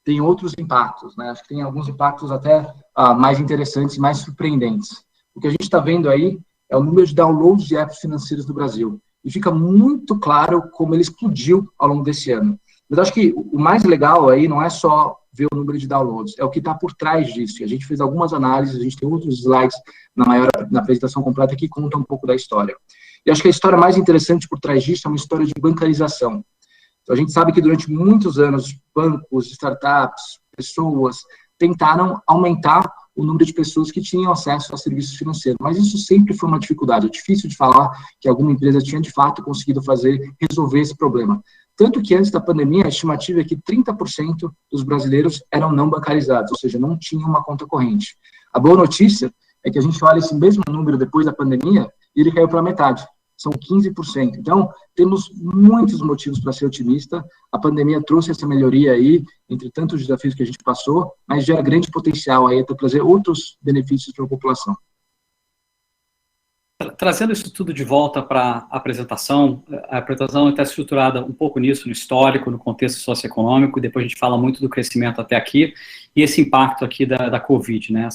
Tem outros impactos, né? Acho que tem alguns impactos até mais interessantes e mais surpreendentes. O que a gente está vendo aí é o número de downloads de apps financeiros no Brasil. E fica muito claro como ele explodiu ao longo desse ano. Mas acho que o mais legal aí não é só ver o número de downloads, é o que está por trás disso. E a gente fez algumas análises, a gente tem outros slides na apresentação completa que contam um pouco da história. E acho que a história mais interessante por trás disso é uma história de bancarização. Então, a gente sabe que durante muitos anos, bancos, startups, pessoas tentaram aumentar o número de pessoas que tinham acesso a serviços financeiros. Mas isso sempre foi uma dificuldade. É difícil de falar que alguma empresa tinha, de fato, conseguido resolver esse problema. Tanto que antes da pandemia, a estimativa é que 30% dos brasileiros eram não bancarizados, ou seja, não tinham uma conta corrente. A boa notícia é que a gente olha esse mesmo número depois da pandemia e ele caiu para metade. São 15%. Então, temos muitos motivos para ser otimista. A pandemia trouxe essa melhoria aí, entre tantos desafios que a gente passou, mas gera grande potencial aí para trazer outros benefícios para a população. Trazendo isso tudo de volta para a apresentação está estruturada um pouco nisso, no histórico, no contexto socioeconômico, e depois a gente fala muito do crescimento até aqui, e esse impacto aqui da Covid, né?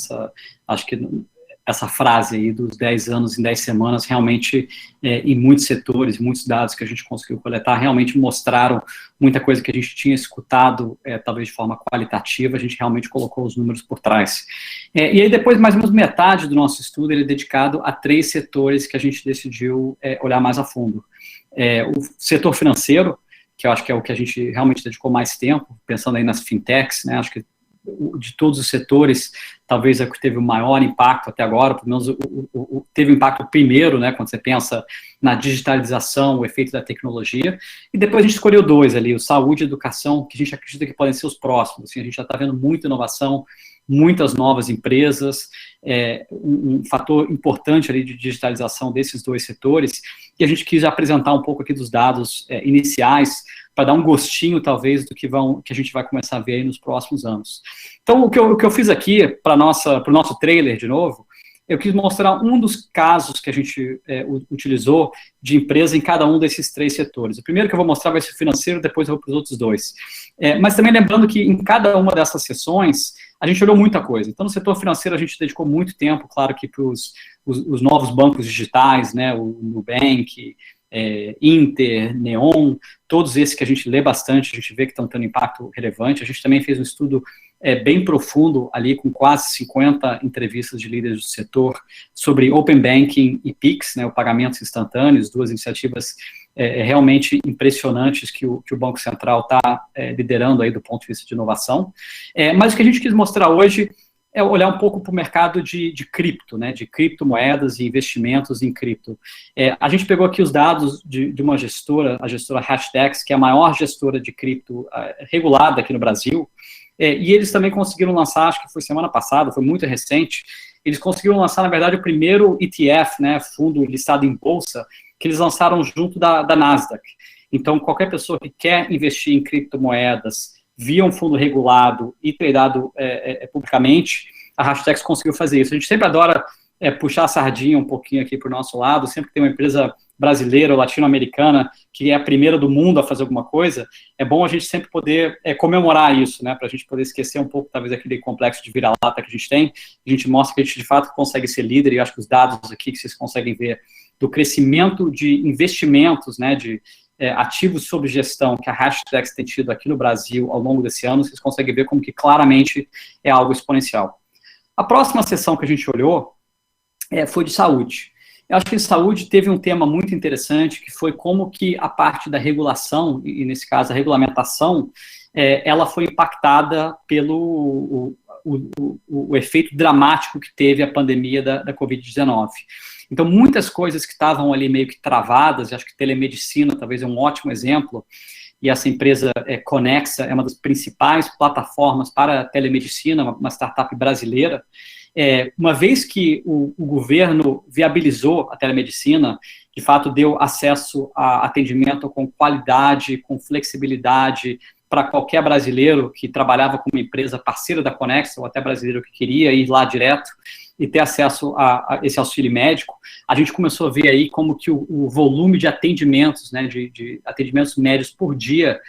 Acho que essa frase aí dos 10 anos em 10 semanas, realmente, em muitos setores, muitos dados que a gente conseguiu coletar, realmente mostraram muita coisa que a gente tinha escutado, talvez de forma qualitativa, a gente realmente colocou os números por trás. E aí depois, mais ou menos metade do nosso estudo, ele é dedicado a 3 setores que a gente decidiu olhar mais a fundo. O setor financeiro, que eu acho que é o que a gente realmente dedicou mais tempo, pensando aí nas fintechs, né, acho que de todos os setores, talvez é o que teve o maior impacto até agora, pelo menos teve o impacto primeiro, né, quando você pensa na digitalização, o efeito da tecnologia, e depois a gente escolheu 2 ali, o saúde e educação, que a gente acredita que podem ser os próximos, assim, a gente já está vendo muita inovação, muitas novas empresas, um fator importante ali de digitalização desses 2 setores, e a gente quis apresentar um pouco aqui dos dados iniciais, para dar um gostinho, talvez, do que a gente vai começar a ver aí nos próximos anos. Então, o que eu fiz aqui, para o nosso trailer, de novo, eu quis mostrar um dos casos que a gente utilizou de empresa em cada um desses 3 setores. O primeiro que eu vou mostrar vai ser o financeiro, depois eu vou para os outros 2. Mas também lembrando que em cada uma dessas sessões, a gente olhou muita coisa. Então, no setor financeiro, a gente dedicou muito tempo, claro que para os novos bancos digitais, né, o Nubank, Inter, Neon, todos esses que a gente lê bastante, a gente vê que estão tendo impacto relevante. A gente também fez um estudo bem profundo ali, com quase 50 entrevistas de líderes do setor, sobre Open Banking e Pix, né, o pagamentos instantâneos, 2 iniciativas realmente impressionantes que o Banco Central está liderando aí do ponto de vista de inovação. Mas o que a gente quis mostrar hoje é olhar um pouco para o mercado de cripto, né, de criptomoedas e investimentos em cripto. A gente pegou aqui os dados de uma gestora, a gestora Hashdex, que é a maior gestora de cripto regulada aqui no Brasil, e eles também conseguiram lançar, acho que foi semana passada, foi muito recente, eles conseguiram lançar, na verdade, o primeiro ETF, né, fundo listado em bolsa, que eles lançaram junto da Nasdaq. Então, qualquer pessoa que quer investir em criptomoedas via um fundo regulado e tradado publicamente, a Hashdex conseguiu fazer isso. A gente sempre adora puxar a sardinha um pouquinho aqui para o nosso lado, sempre que tem uma empresa brasileira ou latino-americana que é a primeira do mundo a fazer alguma coisa, é bom a gente sempre poder comemorar isso, né, para a gente poder esquecer um pouco, talvez, aquele complexo de vira-lata que a gente tem. A gente mostra que a gente, de fato, consegue ser líder, e eu acho que os dados aqui que vocês conseguem ver do crescimento de investimentos, né, de ativos sob gestão que a Hashdex tem tido aqui no Brasil ao longo desse ano, vocês conseguem ver como que claramente é algo exponencial. A próxima sessão que a gente olhou foi de saúde. Eu acho que em saúde teve um tema muito interessante, que foi como que a parte da regulação, e nesse caso a regulamentação, ela foi impactada pelo o efeito dramático que teve a pandemia da Covid-19. Então, muitas coisas que estavam ali meio que travadas, acho que telemedicina talvez é um ótimo exemplo, e essa empresa Conexa é uma das principais plataformas para telemedicina, uma startup brasileira. Uma vez que o governo viabilizou a telemedicina, de fato deu acesso a atendimento com qualidade, com flexibilidade, para qualquer brasileiro que trabalhava com uma empresa parceira da Conexa, ou até brasileiro que queria ir lá direto e ter acesso a esse auxílio médico, a gente começou a ver aí como que o volume de atendimentos, né, de atendimentos médios por dia,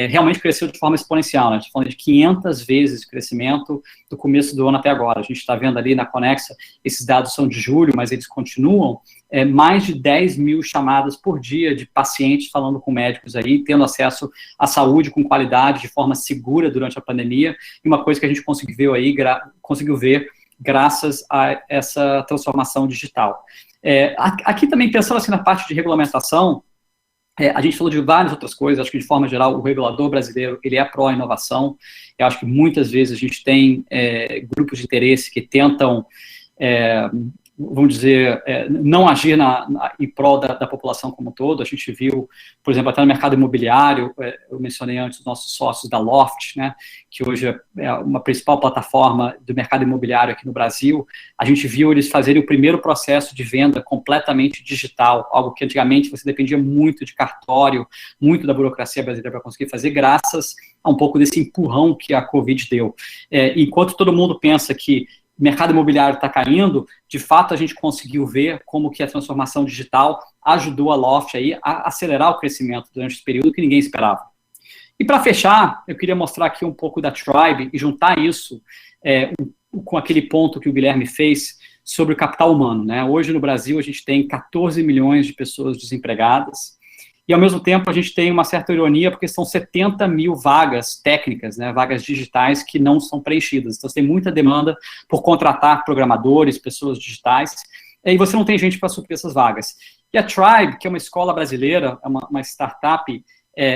realmente cresceu de forma exponencial, né? A gente está falando de 500 vezes de crescimento do começo do ano até agora. A gente está vendo ali na Conexa, esses dados são de julho, mas eles continuam, mais de 10 mil chamadas por dia de pacientes falando com médicos aí, tendo acesso à saúde com qualidade, de forma segura durante a pandemia, e uma coisa que a gente conseguiu ver graças a essa transformação digital. Aqui também, pensando assim na parte de regulamentação, a gente falou de várias outras coisas. Acho que, de forma geral, o regulador brasileiro, ele é pró-inovação. Eu acho que muitas vezes a gente tem grupos de interesse que tentam, vamos dizer, não agir em prol da população como um todo. A gente viu, por exemplo, até no mercado imobiliário, eu mencionei antes os nossos sócios da Loft, né, que hoje é uma principal plataforma do mercado imobiliário aqui no Brasil. A gente viu eles fazerem o primeiro processo de venda completamente digital, algo que antigamente você dependia muito de cartório, muito da burocracia brasileira para conseguir fazer, graças a um pouco desse empurrão que a Covid deu. Enquanto todo mundo pensa que o mercado imobiliário está caindo, de fato a gente conseguiu ver como que a transformação digital ajudou a Loft aí a acelerar o crescimento durante esse período que ninguém esperava. E para fechar, eu queria mostrar aqui um pouco da Tribe e juntar isso com aquele ponto que o Guilherme fez sobre o capital humano, né? Hoje no Brasil a gente tem 14 milhões de pessoas desempregadas, e, ao mesmo tempo, a gente tem uma certa ironia, porque são 70 mil vagas técnicas, né, vagas digitais, que não são preenchidas. Então, você tem muita demanda por contratar programadores, pessoas digitais, e você não tem gente para suprir essas vagas. E a Tribe, que é uma escola brasileira, é uma startup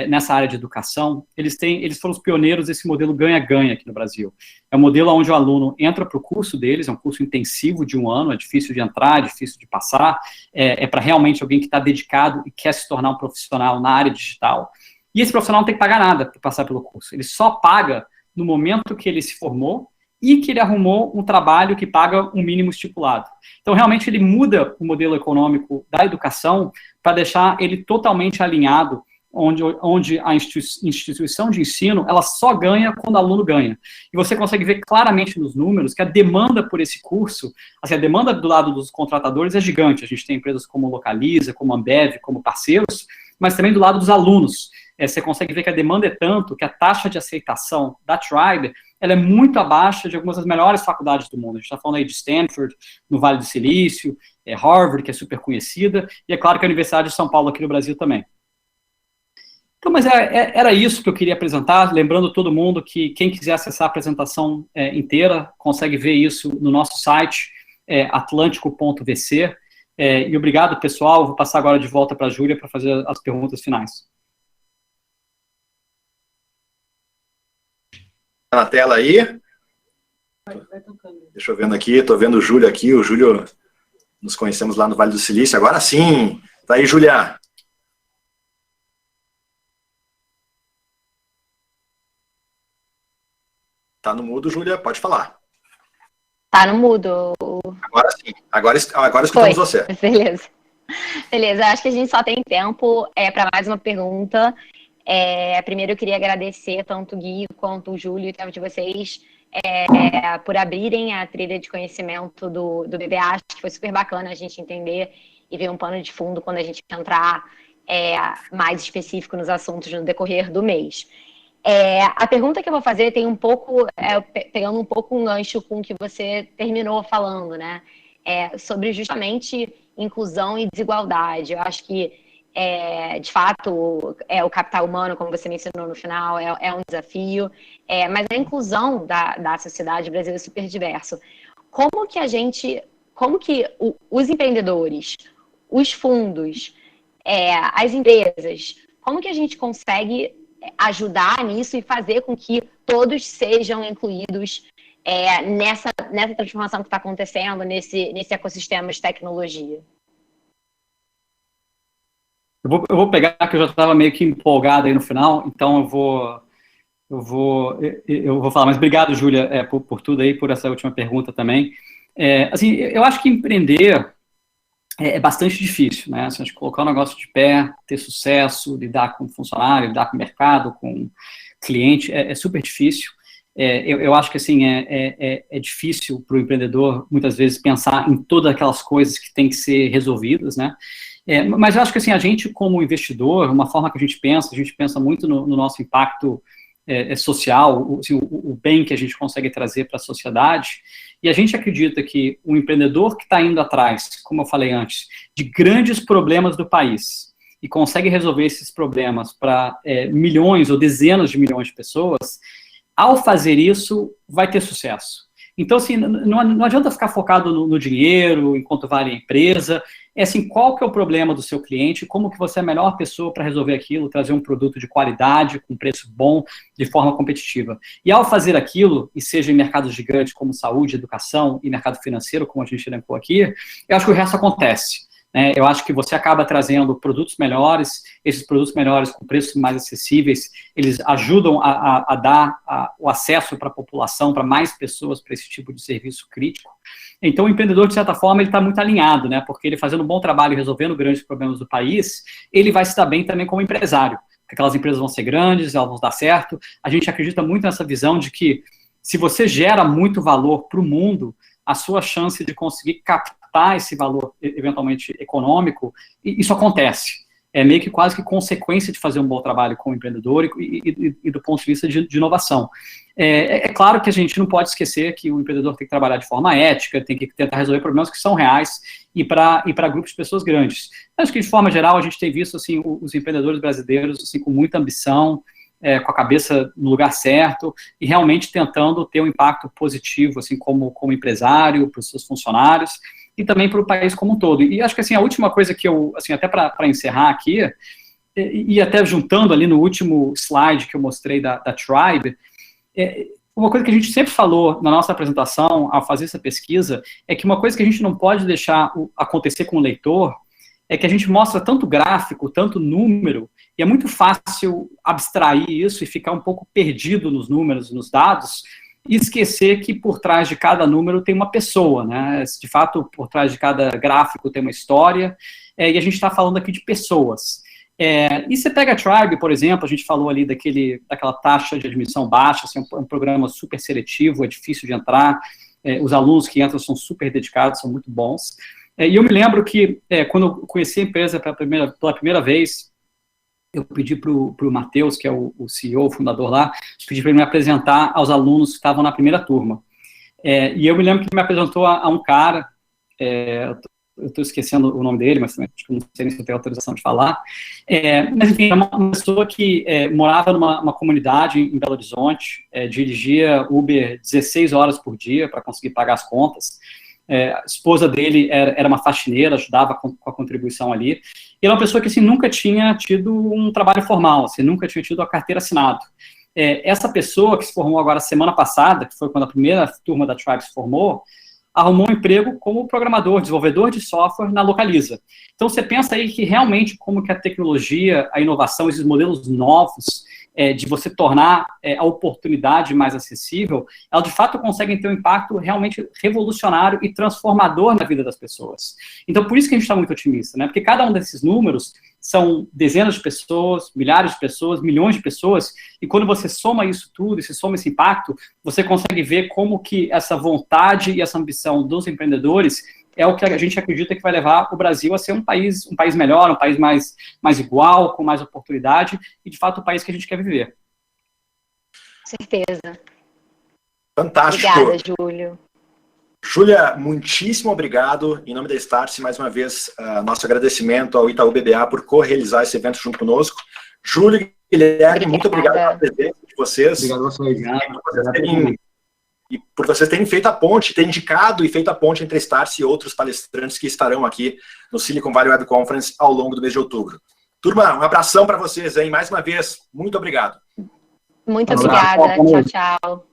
nessa área de educação, eles foram os pioneiros desse modelo ganha-ganha aqui no Brasil. É um modelo onde o aluno entra para o curso deles, é um curso intensivo de 1 ano, é difícil de entrar, é difícil de passar, é para realmente alguém que está dedicado e quer se tornar um profissional na área digital. E esse profissional não tem que pagar nada para passar pelo curso, ele só paga no momento que ele se formou e que ele arrumou um trabalho que paga um mínimo estipulado. Então, realmente, ele muda o modelo econômico da educação para deixar ele totalmente alinhado onde a instituição de ensino, ela só ganha quando o aluno ganha. E você consegue ver claramente nos números que a demanda por esse curso, assim, a demanda do lado dos contratadores é gigante. A gente tem empresas como Localiza, como Ambev, como parceiros, mas também do lado dos alunos. Você consegue ver que a demanda é tanto que a taxa de aceitação da Tribe, ela é muito abaixo de algumas das melhores faculdades do mundo. A gente está falando aí de Stanford, no Vale do Silício, Harvard, que é super conhecida, e é claro que a Universidade de São Paulo aqui no Brasil também. Então, mas era isso que eu queria apresentar, lembrando todo mundo que quem quiser acessar a apresentação inteira, consegue ver isso no nosso site, atlântico.vc, e obrigado, pessoal, vou passar agora de volta para a Júlia para fazer as perguntas finais. Na tela aí. Deixa eu vendo aqui, estou vendo o Júlio aqui, o Júlio, nos conhecemos lá no Vale do Silício, agora sim, tá aí, Júlia. Tá no mudo, Júlia, pode falar. Tá no mudo. Agora sim, agora escutamos você. Beleza, acho que a gente só tem tempo para mais uma pergunta. Primeiro eu queria agradecer tanto o Gui quanto o Júlio e o tempo de vocês por abrirem a trilha de conhecimento do BBA. Acho que foi super bacana a gente entender e ver um pano de fundo quando a gente entrar mais específico nos assuntos no decorrer do mês. A pergunta que eu vou fazer tem um pouco, pegando um pouco um gancho com o que você terminou falando, né? Sobre justamente inclusão e desigualdade. Eu acho que, de fato, o capital humano, como você mencionou no final, é um desafio, mas a inclusão da sociedade brasileira é super diverso. Como que os empreendedores, os fundos, as empresas, como que a gente consegue ajudar nisso e fazer com que todos sejam incluídos nessa transformação que está acontecendo nesse ecossistema de tecnologia? Eu vou pegar, que eu já estava meio que empolgado aí no final, então eu vou falar, mas obrigado, Júlia, por tudo aí, por essa última pergunta também. Assim, eu acho que empreender é bastante difícil, né? Se a gente colocar o negócio de pé, ter sucesso, lidar com funcionário, lidar com mercado, com cliente, é super difícil. Eu acho que, assim, é difícil para o empreendedor, muitas vezes, pensar em todas aquelas coisas que têm que ser resolvidas, né? Mas eu acho que, assim, a gente, como investidor, uma forma que a gente pensa muito no nosso impacto social, assim, o bem que a gente consegue trazer para a sociedade, e a gente acredita que o empreendedor que está indo atrás, como eu falei antes, de grandes problemas do país, e consegue resolver esses problemas para milhões ou dezenas de milhões de pessoas, ao fazer isso, vai ter sucesso. Então, assim, não adianta ficar focado no dinheiro, enquanto vale a empresa. Assim, qual que é o problema do seu cliente, como que você é a melhor pessoa para resolver aquilo, trazer um produto de qualidade, com preço bom, de forma competitiva. E ao fazer aquilo, e seja em mercados gigantes como saúde, educação e mercado financeiro, como a gente elencou aqui, eu acho que o resto acontece. Eu acho que você acaba trazendo produtos melhores, esses produtos melhores com preços mais acessíveis, eles ajudam a dar o acesso para a população, para mais pessoas, para esse tipo de serviço crítico. Então, o empreendedor, de certa forma, ele está muito alinhado, né? Porque ele fazendo um bom trabalho e resolvendo grandes problemas do país, ele vai se dar bem também como empresário. Aquelas empresas vão ser grandes, elas vão dar certo. A gente acredita muito nessa visão de que, se você gera muito valor para o mundo, a sua chance de conseguir captar esse valor, eventualmente, econômico, isso acontece. É meio que quase que consequência de fazer um bom trabalho com o empreendedor e do ponto de vista de inovação. É claro que a gente não pode esquecer que o empreendedor tem que trabalhar de forma ética, tem que tentar resolver problemas que são reais e para grupos de pessoas grandes. Acho que, de forma geral, a gente tem visto assim, os empreendedores brasileiros assim, com muita ambição, com a cabeça no lugar certo e realmente tentando ter um impacto positivo, assim, como empresário, para os seus funcionários e também para o país como um todo. E acho que, assim, a última coisa que eu, assim, até para encerrar aqui, e até juntando ali no último slide que eu mostrei da Tribe, uma coisa que a gente sempre falou na nossa apresentação, ao fazer essa pesquisa, é que uma coisa que a gente não pode deixar acontecer com o leitor é que a gente mostra tanto gráfico, tanto número, e é muito fácil abstrair isso e ficar um pouco perdido nos números, nos dados, e esquecer que por trás de cada número tem uma pessoa, né? De fato, por trás de cada gráfico tem uma história, e a gente está falando aqui de pessoas. E você pega a Tribe, por exemplo, a gente falou ali daquela taxa de admissão baixa, assim, um programa super seletivo, é difícil de entrar, os alunos que entram são super dedicados, são muito bons. E eu me lembro que, quando eu conheci a empresa pela primeira vez, eu pedi para o Matheus, que é o CEO, o fundador lá, pedi para ele me apresentar aos alunos que estavam na primeira turma. E eu me lembro que ele me apresentou a um cara, eu estou esquecendo o nome dele, mas também acho que não sei nem se eu tenho autorização de falar, mas enfim, é uma pessoa que morava numa comunidade em Belo Horizonte, dirigia Uber 16 horas por dia para conseguir pagar as contas. A esposa dele era uma faxineira, ajudava com a contribuição ali. E ele é uma pessoa que assim, nunca tinha tido um trabalho formal, assim, nunca tinha tido a carteira assinada. Essa pessoa que se formou agora semana passada, que foi quando a primeira turma da Tribe se formou, arrumou um emprego como programador, desenvolvedor de software na Localiza. Então você pensa aí que realmente como que a tecnologia, a inovação, esses modelos novos, de você tornar a oportunidade mais acessível, elas de fato conseguem ter um impacto realmente revolucionário e transformador na vida das pessoas. Então, por isso que a gente está muito otimista, né? Porque cada um desses números são dezenas de pessoas, milhares de pessoas, milhões de pessoas, e quando você soma isso tudo, e se soma esse impacto, você consegue ver como que essa vontade e essa ambição dos empreendedores é o que a gente acredita que vai levar o Brasil a ser um país melhor, um país mais igual, com mais oportunidade, e, de fato, o país que a gente quer viver. Certeza. Fantástico. Obrigada, Júlio. Júlia, muitíssimo obrigado. Em nome da Startse, mais uma vez, nosso agradecimento ao Itaú BBA por co-realizar esse evento junto conosco. Júlio e Guilherme, muito obrigado pela presença de vocês. Obrigado a vocês. E por vocês terem feito a ponte, terem indicado e feito a ponte entre a Startse e outros palestrantes que estarão aqui no Silicon Valley Web Conference ao longo do mês de outubro. Turma, um abração para vocês, hein? Mais uma vez, muito obrigado. Muito obrigada. Tchau, tchau.